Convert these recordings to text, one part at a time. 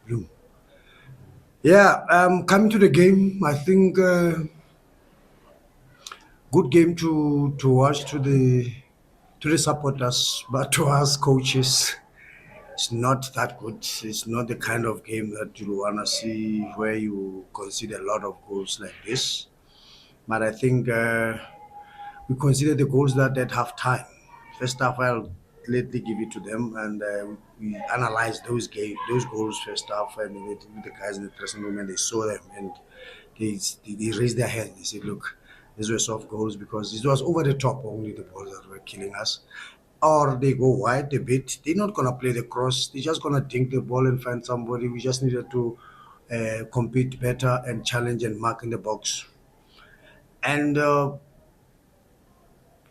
room. Yeah, coming to the game, I think good game to watch to the supporters, but to us coaches, it's not that good. It's not the kind of game that you wanna see where you consider a lot of goals like this. But I think we consider the goals that at half time. First half, I'll gladly give it to them, and we analyzed those goals first half, and the guys in the dressing room, and they saw them, and they raised their hands. They said, "Look, these were soft goals because it was over the top, only the balls that were killing us." Or they go wide a bit. They're not gonna play the cross. They're just gonna dink the ball and find somebody. We just needed to compete better and challenge and mark in the box. And there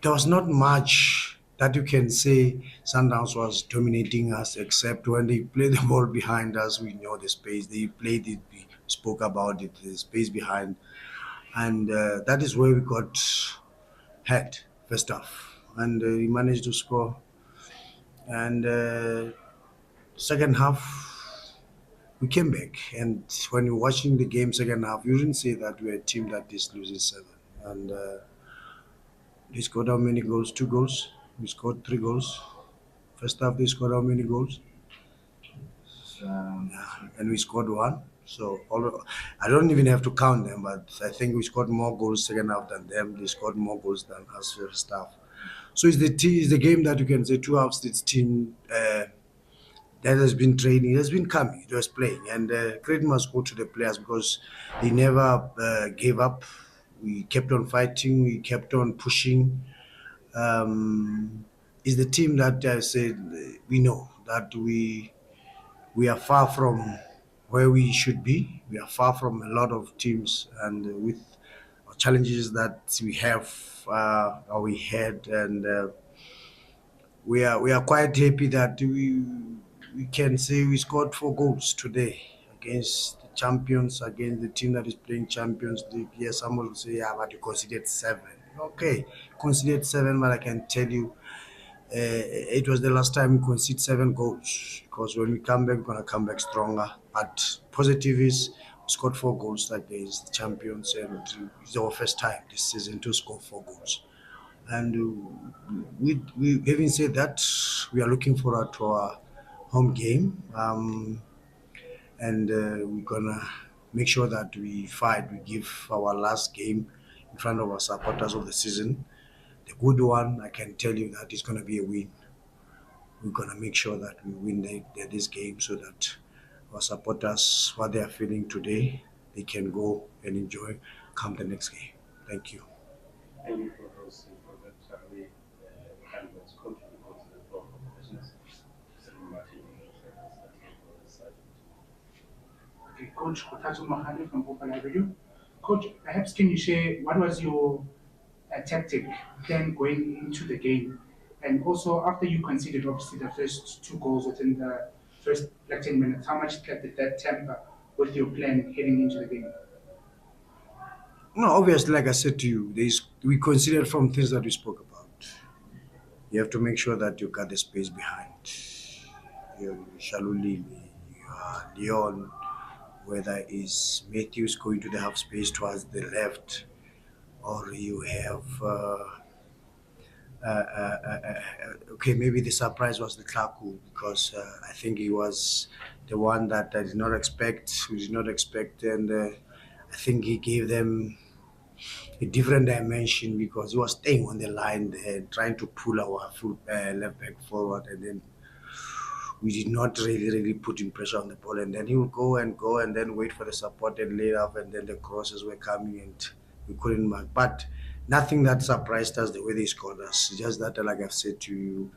was not much that you can say Sundowns was dominating us, except when they played the ball behind us, we know the space. They played it, we spoke about it, the space behind. And that is where we got hit first half. And we managed to score. And second half, we came back. And when you're watching the game second half, you didn't say that we're a team that is losing seven. And they scored how many goals? Two goals. We scored three goals. First half, they scored how many goals? And we scored one. So I don't even have to count them, but I think we scored more goals second half than them. They scored more goals than us first half. So it's the game that you can say two halves. This team that has been training, it has been coming, it was playing, and credit must go to the players because they never gave up. We kept on fighting. We kept on pushing. Is the team that I said we know that we are far from where we should be. We are far from a lot of teams, and with challenges that we have or we had, and we are quite happy that we can say we scored four goals today against the champions, against the team that is playing Champions League. Yes, someone will say, yeah, but you considered seven. Okay, considered seven, but I can tell you it was the last time we conceded seven goals because when we come back, we're going to come back stronger. But positive is we scored four goals against the champions, and it's our first time this season to score four goals. And we having said that, we are looking forward to our home game, and we're gonna make sure that we fight. We give our last game in front of our supporters of the season the good one. I can tell you that it's gonna be a win. We're gonna make sure that we win this game so that our supporters, what they are feeling today, they can go and enjoy come the next game. Thank you. Thank you for hosting for that candidates contribute to the floor of business. Okay, Coach Kotazo Mahali from Open Avenue. Coach, perhaps can you share what was your tactic then going into the game? And also, after you conceded obviously the first two goals within the first like 10 minutes, how much did that temper with your plan heading into the game? No, obviously, like I said to you, we consider from things that we spoke about. You have to make sure that you got the space behind. You Shalulili, you are Leon, whether is Matthews going to the half space towards the left, or you have okay, maybe the surprise was the Klaku because I think he was the one that I did not expect, we did not expect, and I think he gave them a different dimension because he was staying on the line there, trying to pull our foot left back forward, and then we did not really put in pressure on the ball, and then he would go and then wait for the support and lay off, and then the crosses were coming and we couldn't mark. But nothing that surprised us the way they scored us. Just that, like I've said to you,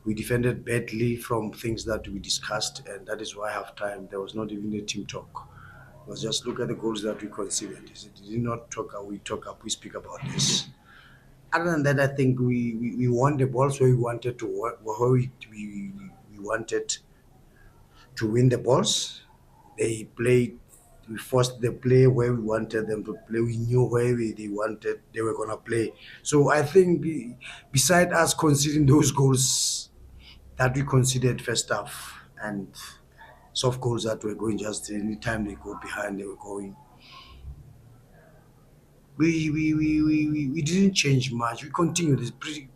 we defended badly from things that we discussed, and that is why half time there was not even a team talk. It was just look at the goals that we conceded. It did not talk. We talk up. We speak about this. Other than that, I think we won the balls where we wanted to work, where we wanted to win the balls. They played. We forced the play where we wanted them to play. We knew where they wanted they were gonna play. So I think beside us conceding those goals that we conceded first half, and soft goals that were going just anytime they go behind, they were going. We didn't change much. We continued this pretty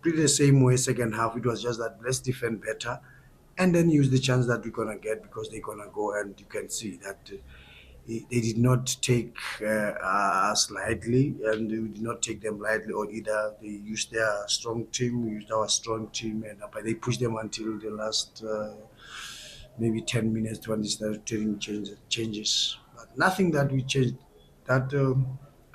the same way second half. It was just that let's defend better and then use the chance that we're gonna get because they're gonna go, and you can see that they did not take us lightly, and we did not take them lightly or either. They used their strong team, we used our strong team, and but they pushed them until the last maybe 10 minutes when they started taking changes. But nothing that we changed that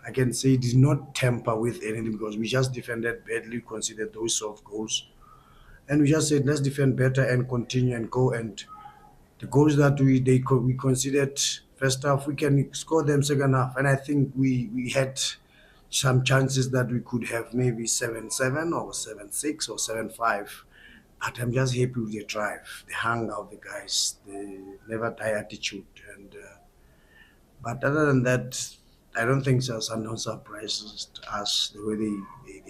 I can say did not tamper with anything because we just defended badly, considered those soft goals, and we just said let's defend better and continue and go. And the goals that we considered first half, we can score them second half, and I think we had some chances that we could have maybe 7-7 or 7-6 or 7-5. But I'm just happy with the drive, the hunger of the guys, the never die attitude, and but other than that, I don't think so. Sundowns surprised us the way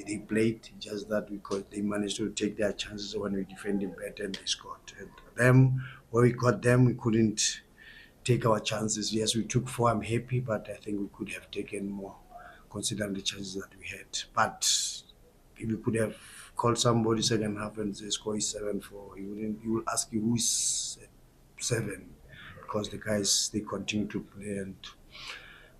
they played. Just that because they managed to take their chances when we defended better and they scored. And them, where we got them, we couldn't take our chances. Yes, we took four. I'm happy, but I think we could have taken more, considering the chances that we had. But if we could have called somebody second half and say score is 7-4, he wouldn't. He will ask you who's seven, because the guys they continue to play, and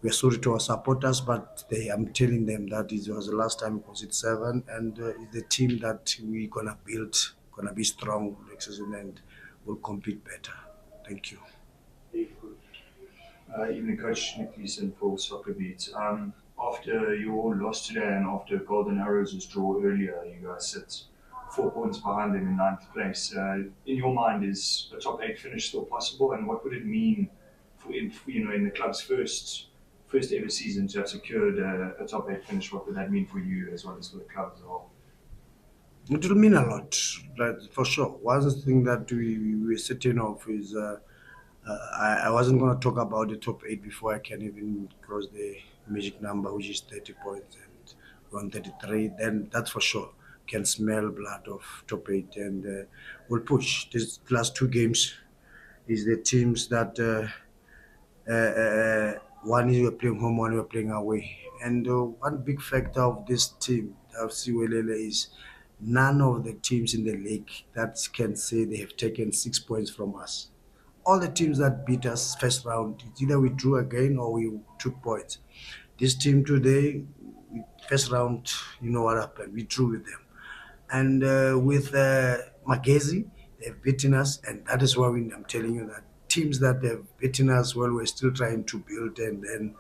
we are sorry to our supporters, but I'm telling them that it was the last time we conceded seven, and it's the team that we gonna build, gonna be strong next season, and will compete better. Thank you. Evening, Coach Nick Leeson for Soccer Beat. After your loss today and after Golden Arrows' draw earlier, you guys sit 4 points behind them in ninth place. In your mind, is a top eight finish still possible? And what would it mean for in the club's first ever season to have secured a top eight finish? What would that mean for you as well as for the club as a whole? It will mean a lot, that for sure. One thing that we were certain of is I wasn't going to talk about the top eight before I can even cross the magic number, which is 30 points, and 133. Then that's for sure. Can smell blood of top eight, and we'll push. These last two games is the teams that one is we're playing home, one we're playing away. And one big factor of this team of Siwelele is none of the teams in the league that can say they have taken 6 points from us. All the teams that beat us first round, it's either we drew again or we took points. This team today, first round, you know what happened? We drew with them. And with Magezi, they've beaten us, and that is why I'm telling you that teams that have beaten us, well, we're still trying to build, and then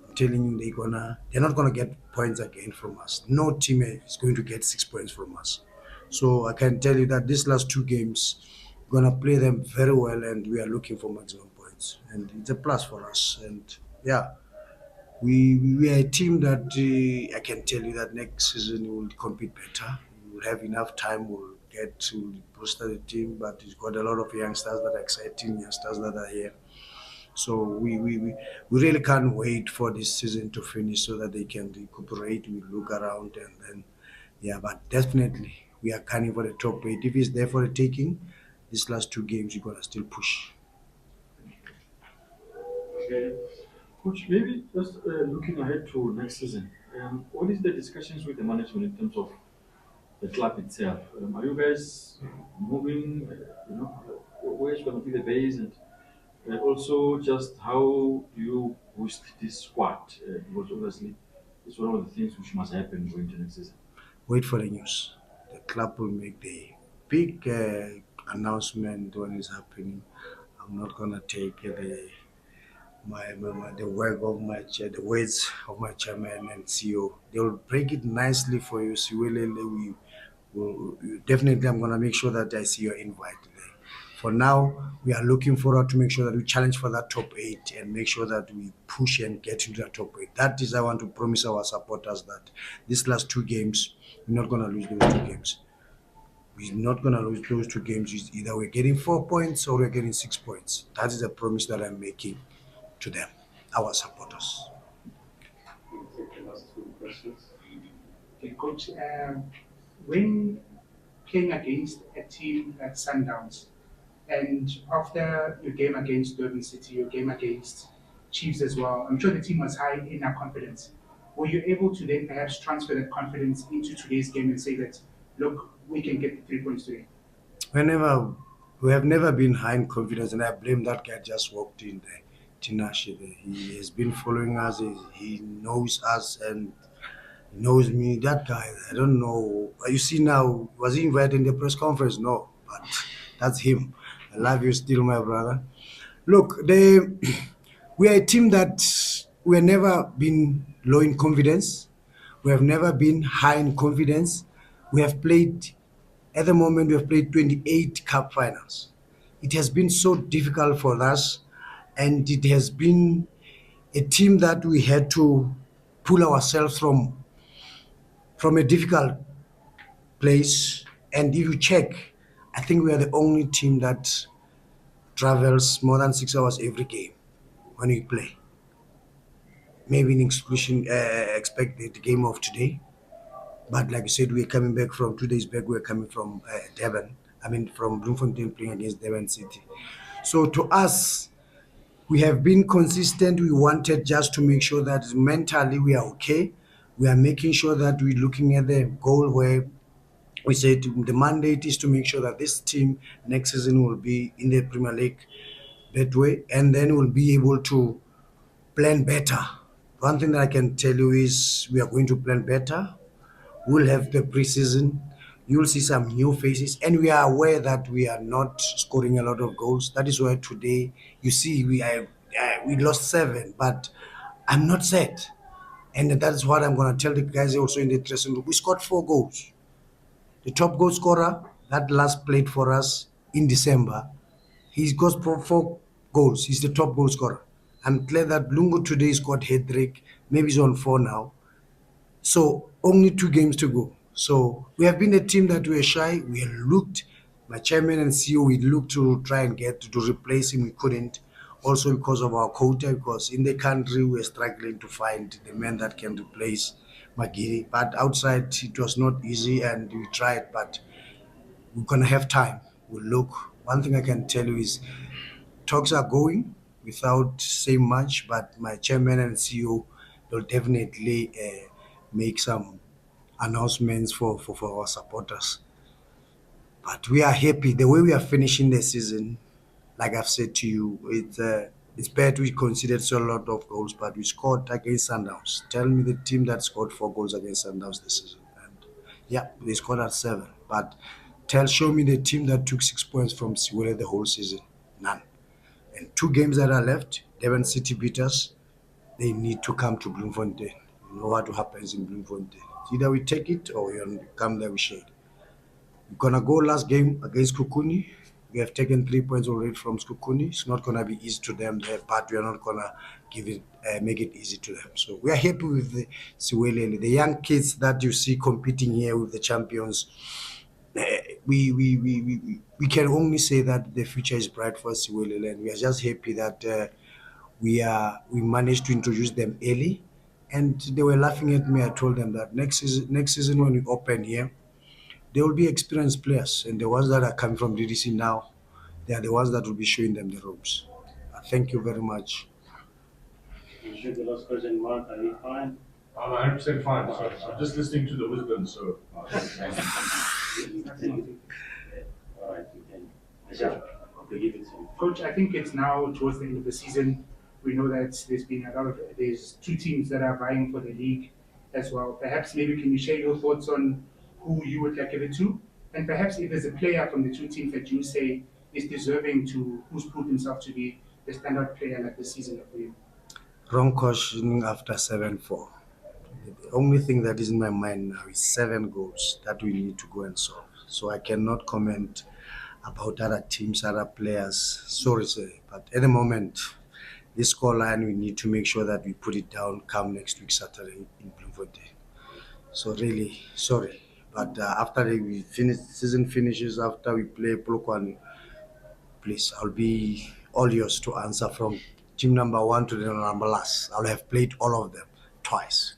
I'm telling you they're not gonna get points again from us. No team is going to get 6 points from us. So I can tell you that these last two games, we're gonna play them very well, and we are looking for maximum points, and it's a plus for us. And yeah, we are a team that I can tell you that next season we will compete better. We will have enough time. We'll get to bolster the team, but it's got a lot of youngsters that are exciting, youngsters that are here. So we really can't wait for this season to finish so that they can recuperate. We look around, and then yeah, but definitely we are gunning for the top eight. If it's there for the taking, these last two games you're gonna still push. Okay. Coach, maybe just looking ahead to next season, what is the discussions with the management in terms of the club itself? Are you guys moving? Where's going to be the base, and also just how do you boost this squad? Because obviously, it's one of the things which must happen going to next season. Wait for the news. The club will make the big announcement when it's happening. I'm not gonna take the work of the words of my chairman and CEO. They will break it nicely for you. Siwelele, we will definitely. I'm gonna make sure that I see your invite there. For now, we are looking forward to make sure that we challenge for that top eight and make sure that we push and get into that top eight. That is, I want to promise our supporters that these last two games, we're not gonna lose those two games. We're not gonna lose those two games. It's either we're getting 4 points or we're getting 6 points. That is a promise that I'm making to them, our supporters. We'll take the last two questions. Okay, Coach, when playing against a team like Sundowns, And after your game against Durban City, your game against Chiefs as well, I'm sure the team was high in their confidence. Were you able to then perhaps transfer that confidence into today's game and say that, look, we can get the 3 points today? Whenever we have never been high in confidence, and I blame that guy just walked in there, Tinashe. There. He has been following us. He knows us and he knows me. That guy, I don't know. You see now, was he invited in the press conference? No, but that's him. I love you still, my brother. Look, we are a team that we have never been low in confidence. We have never been high in confidence. We have played, at the moment, we have played 28 cup finals. It has been so difficult for us, and it has been a team that we had to pull ourselves from a difficult place. And if you check, I think we are the only team that travels more than 6 hours every game when we play. Maybe in exclusion, expect the game of today. But like I said, we're coming back from 2 days back. We're coming from Devon. I mean, from Bloemfontein playing against Devon City. So to us, we have been consistent. We wanted just to make sure that mentally we are okay. We are making sure that we're looking at the goal where we said the mandate is to make sure that this team next season will be in the Premier League that way, and then we'll be able to plan better. One thing that I can tell you is we are going to plan better. We'll have the preseason. You'll see some new faces, and we are aware that we are not scoring a lot of goals. That is why today you see we lost 7, but I'm not sad, and that's what I'm gonna tell the guys also in the dressing room. We scored 4 goals. The top goal scorer that last played for us in December, he's got 4 goals. He's the top goal scorer. I'm glad that Lungu today scored hat-trick. Maybe he's on 4 now. So only 2 games to go. So we have been a team that we were shy. We looked, my chairman and CEO, we looked to try and get to replace him. We couldn't. Also because of our quota, because in the country we're struggling to find the man that can replace Magiri. But outside it was not easy, and we tried, but we're gonna have time. We'll look. One thing I can tell you is talks are going without saying much, but my chairman and CEO will definitely make some announcements for our supporters. But we are happy the way we are finishing the season. Like I've said to you, it's bad we considered so a lot of goals, but we scored against Sundowns. Tell me the team that scored 4 goals against Sundowns this season. And yeah, they scored at 7. But show me the team that took 6 points from Siwelele the whole season. None. And 2 games that are left, Devon City beat us. They need to come to Bloemfontein. You know what happens in Bloemfontein. Either we take it or we come there we shade. We're gonna go last game against Kukuni. We have taken 3 points already from Kukuni. It's not gonna be easy to them there, but we are not gonna make it easy to them. So we are happy with the Siwelele, the young kids that you see competing here with the champions. We can only say that the future is bright for Siwelele, and we are just happy that we managed to introduce them early, and they were laughing at me. I told them that next season when we open here, they will be experienced players, and the ones that are coming from DDC now, they are the ones that will be showing them the ropes. Thank you very much. You should the last question, Mark. Are you fine? I'm 100% fine. So I'm just listening to the wisdom. So All right, you can. Asha, okay, give it to you. Coach, I think it's now towards the end of the season. We know that there's 2 teams that are vying for the league as well. Perhaps maybe can you share your thoughts on who you would like it to? And perhaps if there's a player from the 2 teams that you say is deserving who's proved himself to be the standout player like this season for you. Wrong question after 7-4. The only thing that is in my mind now is 7 goals that we need to go and solve. So I cannot comment about other teams, other players. Sorry, sir. But at the moment, this scoreline, we need to make sure that we put it down come next week, Saturday in Bloemfontein. So really, sorry. But after we finish, season finishes, after we play Polokwane, please, I'll be all yours to answer from team number 1 to the number last. I'll have played all of them twice.